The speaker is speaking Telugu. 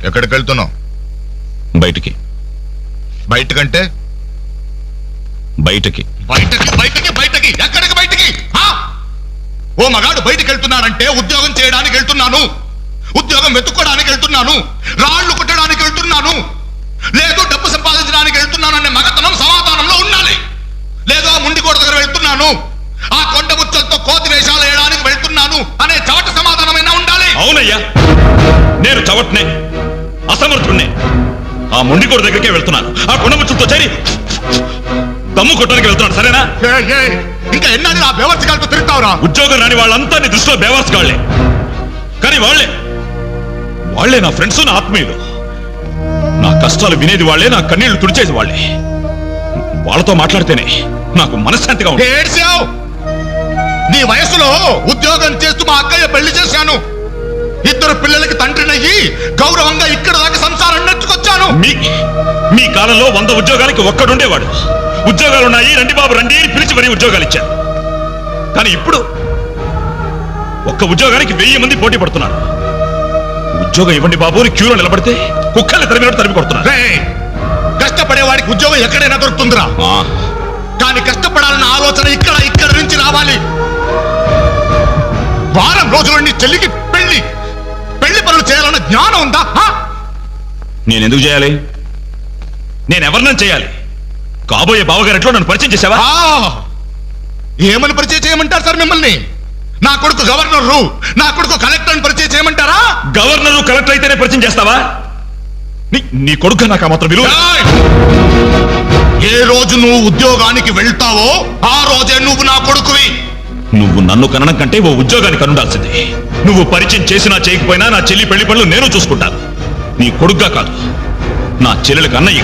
ఎక్కడికి వెళ్తున్నావు? బయటికి. బయటకంటే బయటికి. బయటకి బయటకి బయటకి ఎక్కడికి బయటికి? ఓ మగాడు బయటికి వెళ్తున్నానంటే ఉద్యోగం చేయడానికి వెళ్తున్నాను, ఉద్యోగం వెతుక్కోడానికి వెళ్తున్నాను, రాళ్లు కుట్టడానికి వెళ్తున్నాను, లేదు డబ్బు సంపాదించడానికి వెళ్తున్నాను అనే మగతనం సమాధానంలో ఉండాలి. లేదో ముండికోట దగ్గర వెళ్తున్నాను, ఆ కొండ ముచ్చలతో కోతి వేషాలు వేయడానికి వెళ్తున్నాను అనే చవట సమాధానమైనా ఉండాలి. అవునయ్యా, నేను చవట్నే, అసమర్థుణ్ణే. ఆ ముండికోట దగ్గరికే వెళ్తున్నాను, ఆ కొండ ముచ్చలతో చేరి దమ్ము కొట్టడానికి వెళ్తున్నాను. సరేనా? ఇంకా ఎన్నాళ్ళు ఆ బేవర్సగాళ్ళతో తిరుగుతావురా? ఉద్యోగం రాని వాళ్ళంతా నీ దృష్టిలో బేవర్సగాళ్లే, కానీ వాళ్లే నా ఫ్రెండ్స్, నా ఆత్మీయులు. నా కష్టాలు వినేది వాళ్లే, నా కన్నీళ్లు తుడిచేది వాళ్లే. వాళ్ళతో మాట్లాడితేనే నాకు మనశ్శాంతిగా ఉంది. ఏడ్చావు? నీ వయసులో ఉద్యోగం చేస్తూ మా అక్కయ్య పెళ్లి చేశాను, 2 పిల్లలకి తండ్రినయ్యి గౌరవంగా ఇక్కడ దాకా సంసారం నెట్టుకొచ్చాను. మీ కాలంలో 100 ఉద్యోగానికి ఒక్కడుండేవాడు. ఉద్యోగాలున్నాయి, రండి బాబు రండి అని పిలిచి మరీ ఉద్యోగాలు ఇచ్చారు. కానీ ఇప్పుడు ఒక్క ఉద్యోగానికి 1000 మంది పోటీ పడుతున్నారు. ఉద్యోగం ఇవ్వండి బాబు అని క్యూలో నిలబడితే కుక్కల్ని తరిమి కొడుతున్నారు. కష్టపడేవాడికి ఉద్యోగం ఎక్కడైనా దొరుకుతుందిరా, కానీ కష్టపడాలన్న ఆలోచన ఇక్కడ నుంచి రావాలి. వారం రోజుల నుండి చెల్లికి పెళ్లి పనులు చేయాలన్న జ్ఞానం ఉందా? నేనెందుకు చేయాలి? నేనెవరినని చేయాలి? కాబోయే బావగారెట్లో నన్ను పరిచయం చేసావా? ఏమని పరిచయం చేయమంటారు సార్ మిమ్మల్ని? నా కొడుకు గవర్నరు, నా కొడుకు కలెక్టర్ అని పరిచయం చేయమంటారా? గవర్నరు కలెక్టర్ అయితేనే పరిచయం చేస్తావా? నీ కొడుకు నాకు మాత్రం విలువ. ఏ రోజు నువ్వు ఉద్యోగానికి వెళ్తావో ఆ రోజే నువ్వు నా కొడుకువి. నువ్వు నన్ను కనడం కంటే ఓ ఉద్యోగానికి కనుండాల్సింది. నువ్వు పరిచయం చేసినా చేయకపోయినా నా చెల్లి పెళ్లి పనులు నేను చూసుకుంటాను. నీ కొడుగ్గా కాదు, నా చెల్లెలకు అన్నయ్య.